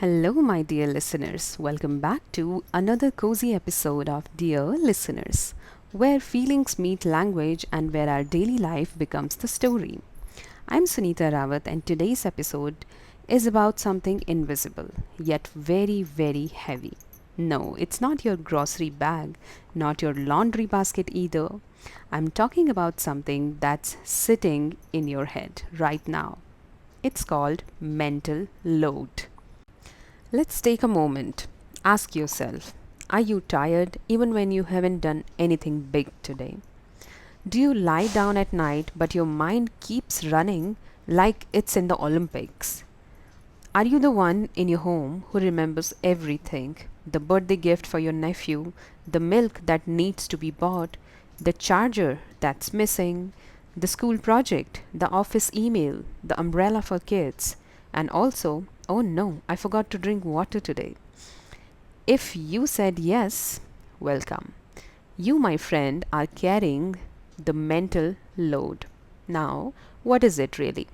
Hello, my dear listeners. Welcome back to another cozy episode of Dear Listeners, where feelings meet language and where our daily life becomes the story. I'm Sunita Rawat, and today's episode is about something invisible, yet very, very heavy. No, it's not your grocery bag, not your laundry basket either. I'm talking about something that's sitting in your head right now. It's called mental load. Let's take a moment. Ask yourself, are you tired even when you haven't done anything big today? Do you lie down at night but your mind keeps running like it's in the Olympics? Are you the one in your home who remembers everything? The birthday gift for your nephew, the milk that needs to be bought, the charger that's missing, the school project, the office email, the umbrella for kids, and also, oh no, I forgot to drink water today. If you said yes, welcome. You, my friend, are carrying the mental load. Now, what is it really?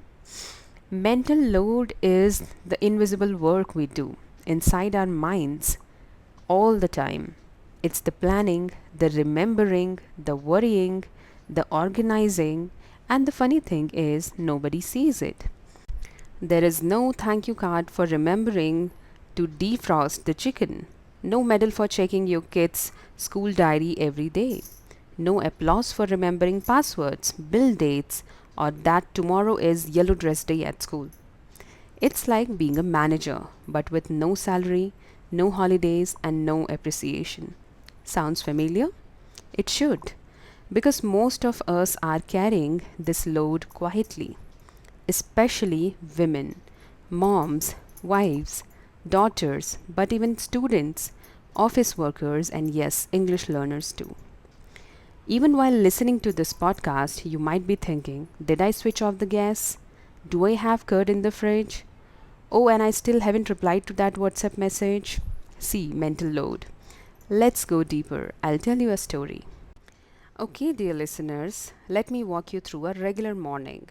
Mental load is the invisible work we do inside our minds all the time. It's the planning, the remembering, the worrying, the organizing, and the funny thing is, nobody sees it. There is no thank you card for remembering to defrost the chicken, no medal for checking your kid's school diary every day, no applause for remembering passwords, bill dates, or that tomorrow is yellow dress day at school. It's like being a manager, but with no salary, no holidays, and no appreciation. Sounds familiar? It should, because most of us are carrying this load quietly, especially women, moms, wives, daughters, but even students, office workers, and yes, English learners too. Even while listening to this podcast, you might be thinking, did I switch off the gas? Do I have curd in the fridge? Oh, and I still haven't replied to that WhatsApp message. See, mental load. Let's go deeper. I'll tell you a story. Okay, dear listeners, let me walk you through a regular morning.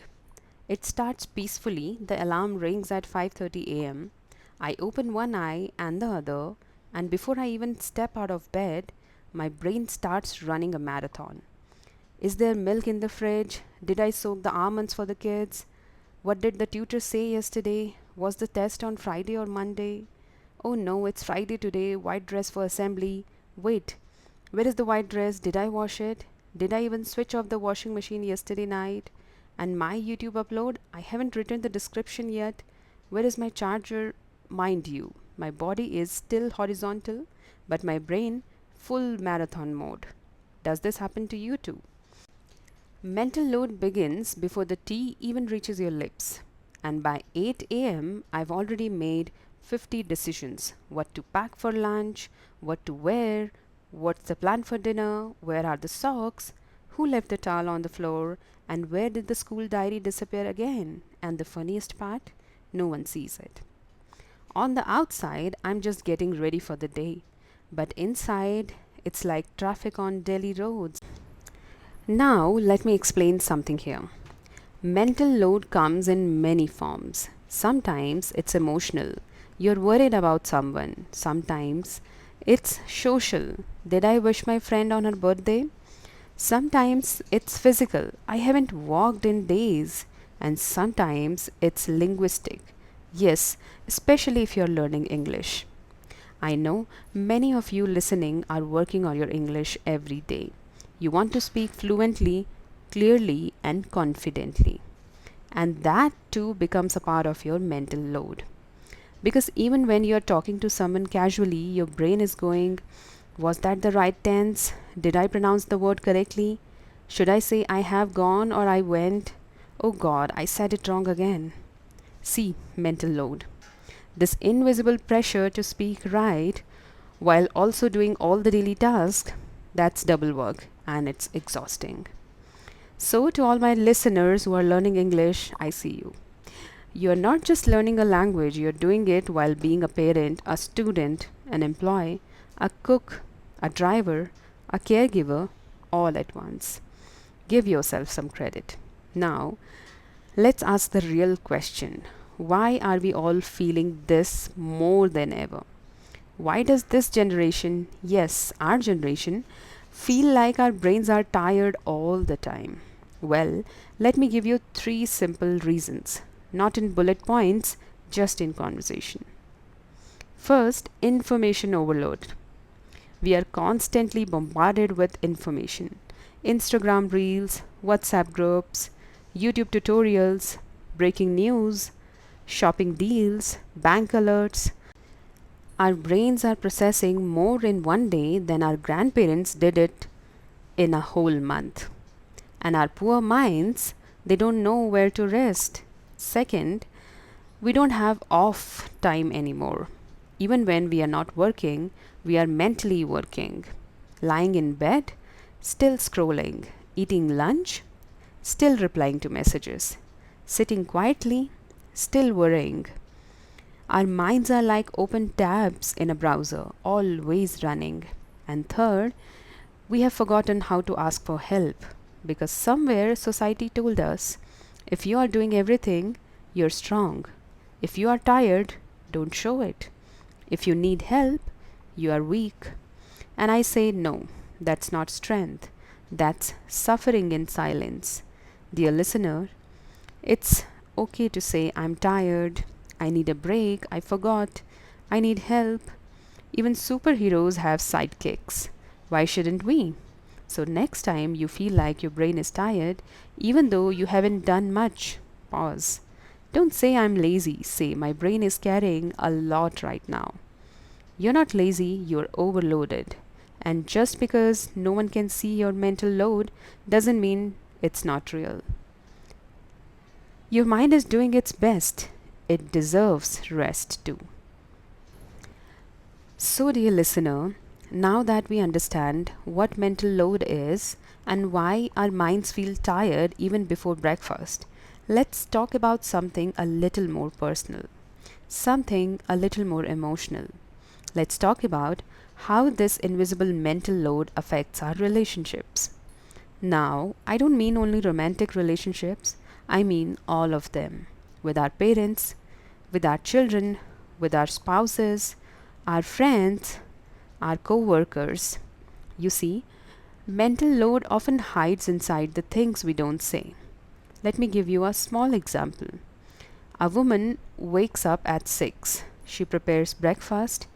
It starts peacefully. The alarm rings at 5:30 a.m. I open one eye and the other, and before I even step out of bed, my brain starts running a marathon. Is there milk in the fridge? Did I soak the almonds for the kids? What did the tutor say yesterday? Was the test on Friday or Monday? Oh no, it's Friday today. White dress for assembly. Wait, where is the white dress? Did I wash it? Did I even switch off the washing machine yesterday night? And my YouTube upload? I haven't written the description yet. Where is my charger? Mind you, my body is still horizontal, but my brain full marathon mode. Does this happen to you too? Mental load begins before the tea even reaches your lips. And by 8 a.m., I've already made 50 decisions: what to pack for lunch, what to wear, what's the plan for dinner, where are the socks, who left the towel on the floor, and where did the school diary disappear again? And the funniest part, no one sees it. On the outside, I'm just getting ready for the day. But inside, it's like traffic on Delhi roads. Now, let me explain something here. Mental load comes in many forms. Sometimes it's emotional. You're worried about someone. Sometimes it's social. Did I wish my friend on her birthday? Sometimes it's physical. I haven't walked in days. And sometimes it's linguistic. Yes, especially if you're learning English. I know many of you listening are working on your English every day. You want to speak fluently, clearly, and confidently. And that too becomes a part of your mental load. Because even when you're talking to someone casually, your brain is going, was that the right tense? Did I pronounce the word correctly? Should I say I have gone or I went? Oh God, I said it wrong again. See, mental load. This invisible pressure to speak right while also doing all the daily tasks, that's double work and it's exhausting. So, to all my listeners who are learning English, I see you. You're not just learning a language, you're doing it while being a parent, a student, an employee, a cook, a driver, a caregiver, all at once. Give yourself some credit. Now, let's ask the real question. why are we all feeling this more than ever? Why does this generation, yes, our generation, feel like our brains are tired all the time? Well, let me give you three simple reasons, not in bullet points, just in conversation. First, information overload. We are constantly bombarded with information. Instagram reels, WhatsApp groups, YouTube tutorials, breaking news, shopping deals, bank alerts. Our brains are processing more in one day than our grandparents did it in a whole month. And our poor minds, they don't know where to rest. Second, we don't have off time anymore. Even when we are not working, we are mentally working. Lying in bed, still scrolling. Eating lunch, still replying to messages. Sitting quietly, still worrying. Our minds are like open tabs in a browser, always running. And third, we have forgotten how to ask for help because somewhere society told us if you are doing everything, you're strong. If you are tired, don't show it. If you need help, you are weak. And I say no, that's not strength. That's suffering in silence. Dear listener, it's okay to say I'm tired, I need a break, I forgot, I need help. Even superheroes have sidekicks. Why shouldn't we? So next time you feel like your brain is tired, even though you haven't done much, pause. Don't say I'm lazy, say my brain is carrying a lot right now. You're not lazy, you're overloaded. And just because no one can see your mental load doesn't mean it's not real. Your mind is doing its best. It deserves rest too. So, dear listener, now that we understand what mental load is and why our minds feel tired even before breakfast, let's talk about something a little more personal, something a little more emotional. Let's talk about how this invisible mental load affects our relationships. Now, I don't mean only romantic relationships, I mean all of them. With our parents, with our children, with our spouses, our friends, our co workers. You see, mental load often hides inside the things we don't say. Let me give you a small example. A woman wakes up at 6. She prepares breakfast,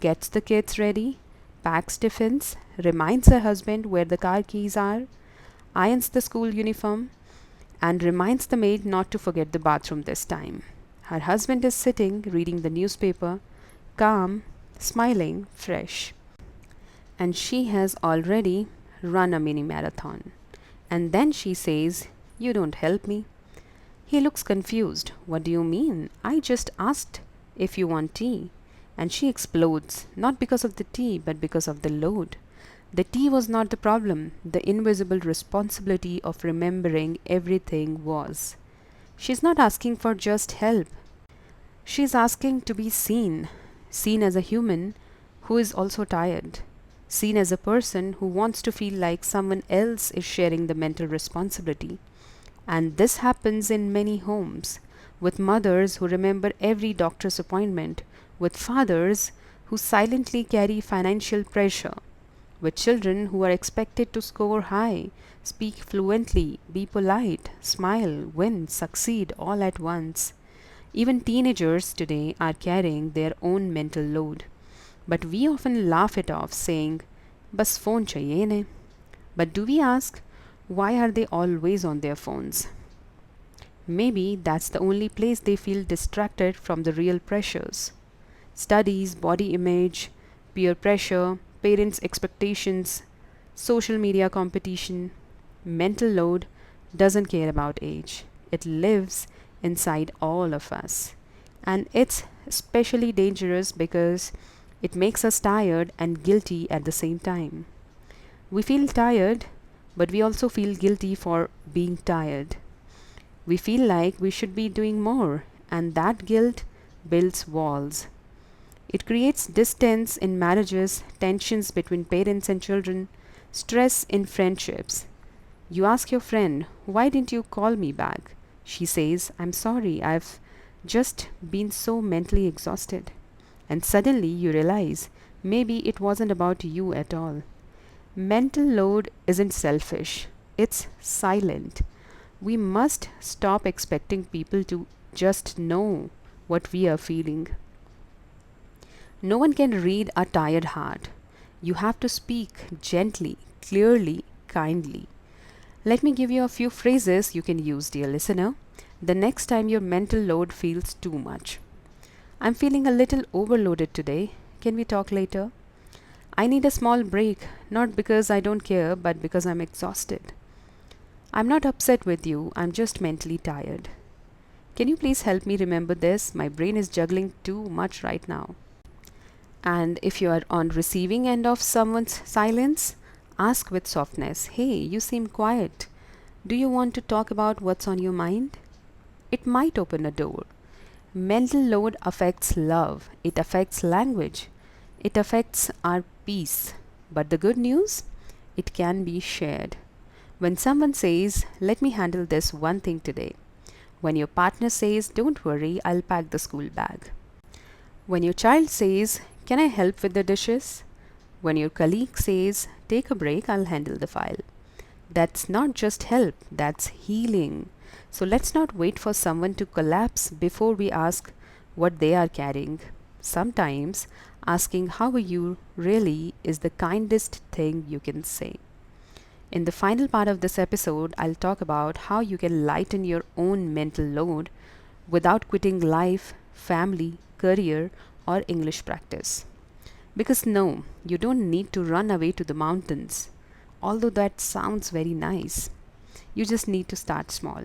gets the kids ready, packs tiffins, reminds her husband where the car keys are, irons the school uniform, and reminds the maid not to forget the bathroom this time. Her husband is sitting reading the newspaper, calm, smiling, fresh. And she has already run a mini marathon. And then she says, "You don't help me." He looks confused. "What do you mean? I just asked if you want tea." And she explodes, not because of the tea, but because of the load. The tea was not the problem. The invisible responsibility of remembering everything was. She's not asking for just help. She's asking to be seen. Seen as a human who is also tired. Seen as a person who wants to feel like someone else is sharing the mental responsibility. And this happens in many homes, with mothers who remember every doctor's appointment, with fathers who silently carry financial pressure, with children who are expected to score high, speak fluently, be polite, smile, win, succeed all at once. Even teenagers today are carrying their own mental load. But we often laugh it off, saying, "Bas phone chahiye ne." But do we ask, why are they always on their phones? Maybe that's the only place they feel distracted from the real pressures. Studies, body image, peer pressure, parents' expectations, social media competition. Mental load doesn't care about age. It lives inside all of us. And it's especially dangerous because it makes us tired and guilty at the same time. We feel tired, but we also feel guilty for being tired. We feel like we should be doing more, and that guilt builds walls. It creates distance in marriages, tensions between parents and children, stress in friendships. You ask your friend, "Why didn't you call me back?" She says, "I'm sorry, I've just been so mentally exhausted. And suddenly you realize maybe it wasn't about you at all. Mental load isn't selfish, it's silent. We must stop expecting people to just know what we are feeling. No one can read a tired heart. You have to speak gently, clearly, kindly. Let me give you a few phrases you can use, dear listener, the next time your mental load feels too much. I'm feeling a little overloaded today. Can we talk later? I need a small break, not because I don't care, but because I'm exhausted. I'm not upset with you, I'm just mentally tired. Can you please help me remember this? My brain is juggling too much right now. And if you are on receiving end of someone's silence, ask with softness, "Hey, you seem quiet. Do you want to talk about what's on your mind?" It might open a door. Mental load affects love, it affects language, it affects our peace. But the good news, it can be shared. When someone says, "Let me handle this one thing today." When your partner says, "Don't worry, I'll pack the school bag." When your child says, "Can I help with the dishes?" When your colleague says, "Take a break, I'll handle the file." That's not just help, that's healing. So let's not wait for someone to collapse before we ask what they are carrying. Sometimes asking "How are you" really is the kindest thing you can say. In the final part of this episode, I'll talk about how you can lighten your own mental load without quitting life, family, career, or English practice. Because no, you don't need to run away to the mountains, although that sounds very nice. You just need to start small.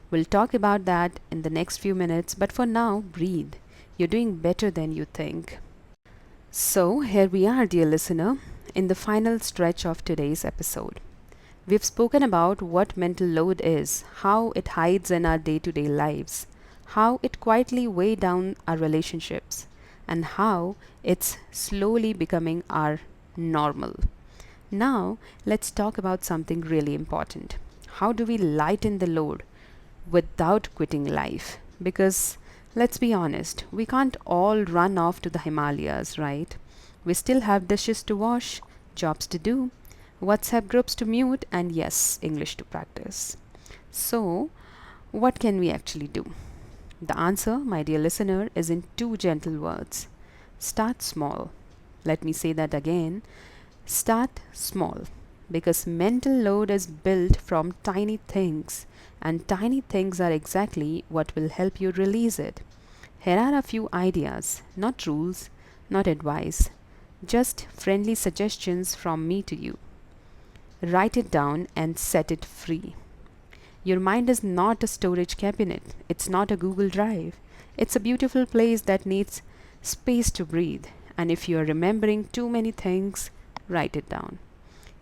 We'll talk about that in the next few minutes, but for now, breathe. You're doing better than you think. So, here we are, dear listener, in the final stretch of today's episode. We've spoken about what mental load is, how it hides in our day to day lives, how it quietly weighs down our relationships, and how it's slowly becoming our normal. Now, let's talk about something really important. How do we lighten the load without quitting life? Because let's be honest, we can't all run off to the Himalayas, right? We still have dishes to wash, jobs to do, WhatsApp groups to mute, and yes, English to practice. So, what can we actually do? The answer, my dear listener, is in two gentle words. Start small. Let me say that again. Start small. Because mental load is built from tiny things, and tiny things are exactly what will help you release it. Here are a few ideas, not rules, not advice, just friendly suggestions from me to you. Write it down and set it free. Your mind is not a storage cabinet. It's not a Google Drive. It's a beautiful place that needs space to breathe. And if you are remembering too many things, write it down.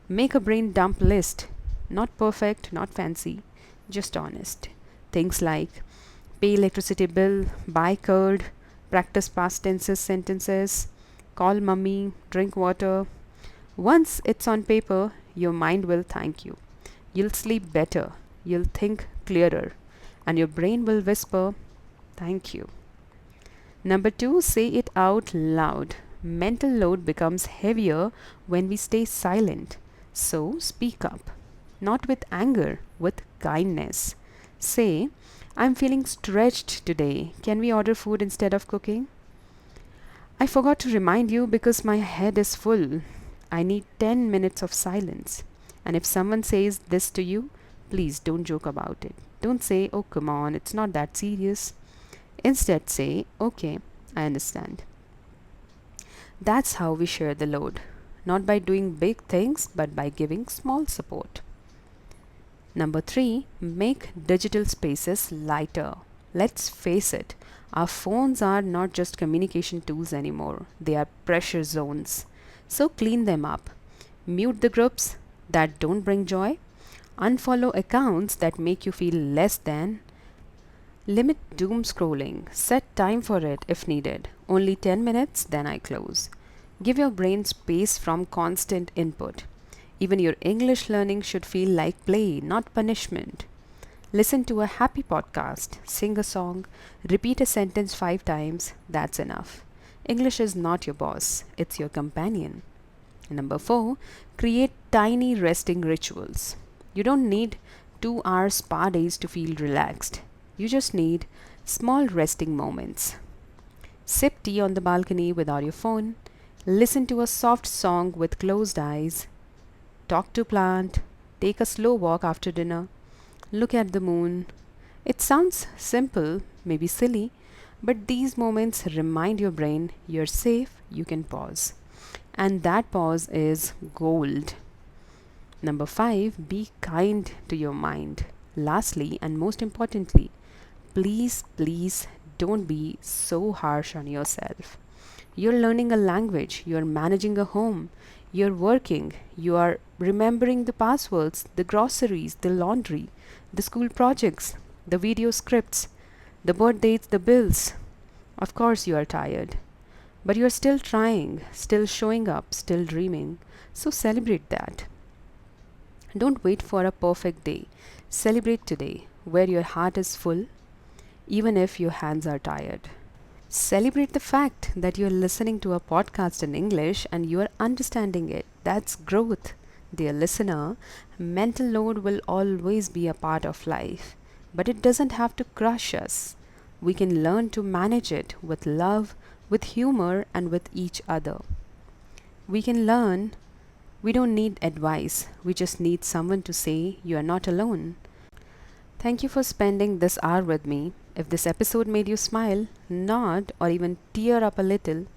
Make a brain dump list. Not perfect, not fancy, just honest. Things like pay electricity bill, buy curd, practice past tenses sentences, call mummy, drink water. Once it's on paper, your mind will thank you. You'll sleep better, you'll think clearer, and your brain will whisper, "Thank you." Number two, say it out loud. Mental load becomes heavier when we stay silent. So speak up. Not with anger, with kindness. Say, "I'm feeling stretched today. Can we order food instead of cooking?" "I forgot to remind you because my head is full. I need 10 minutes of silence." And if someone says this to you, please don't joke about it. Don't say, "Oh, come on, it's not that serious." Instead, say, "Okay, I understand." That's how we share the load. Not by doing big things, but by giving small support. Number three, make digital spaces lighter. Let's face it, our phones are not just communication tools anymore, they are pressure zones. So clean them up. Mute the groups that don't bring joy. Unfollow accounts that make you feel less than. Limit doom scrolling. Set time for it if needed. Only 10 minutes, then I close. Give your brain space from constant input. Even your English learning should feel like play, not punishment. Listen to a happy podcast, sing a song, repeat a sentence 5 times. That's enough. English is not your boss, it's your companion. Number 4, create tiny resting rituals. You don't need 2 hour spa days to feel relaxed. You just need small resting moments. Sip tea on the balcony without your phone. Listen to a soft song with closed eyes. Talk to plant. Take a slow walk after dinner. Look at the moon. It sounds simple, maybe silly, but these moments remind your brain you're safe, you can pause. And that pause is gold. Number 5, be kind to your mind. Lastly, and most importantly, please don't be so harsh on yourself. You're learning a language, you're managing a home, you're working, you are remembering the passwords, the groceries, the laundry, the school projects, the video scripts, the birthdays, the bills. Of course, you are tired, but you're still trying, still showing up, still dreaming. So celebrate that. Don't wait for a perfect day. Celebrate today, where your heart is full, even if your hands are tired. Celebrate the fact that you're listening to a podcast in English and you are understanding it. That's growth. Dear listener, mental load will always be a part of life, but it doesn't have to crush us. We can learn to manage it with love, with humor, and with each other. We can learn. We don't need advice, we just need someone to say you are not alone. Thank you for spending this hour with me. If this episode made you smile, nod, or even tear up a little,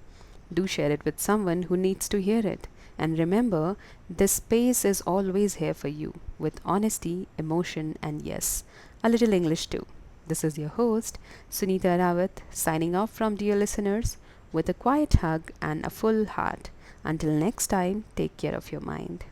do share it with someone who needs to hear it. And remember, this space is always here for you with honesty, emotion, and yes, a little English too. This is your host, Sunita Rawat, signing off from dear listeners with a quiet hug and a full heart. Until next time, take care of your mind.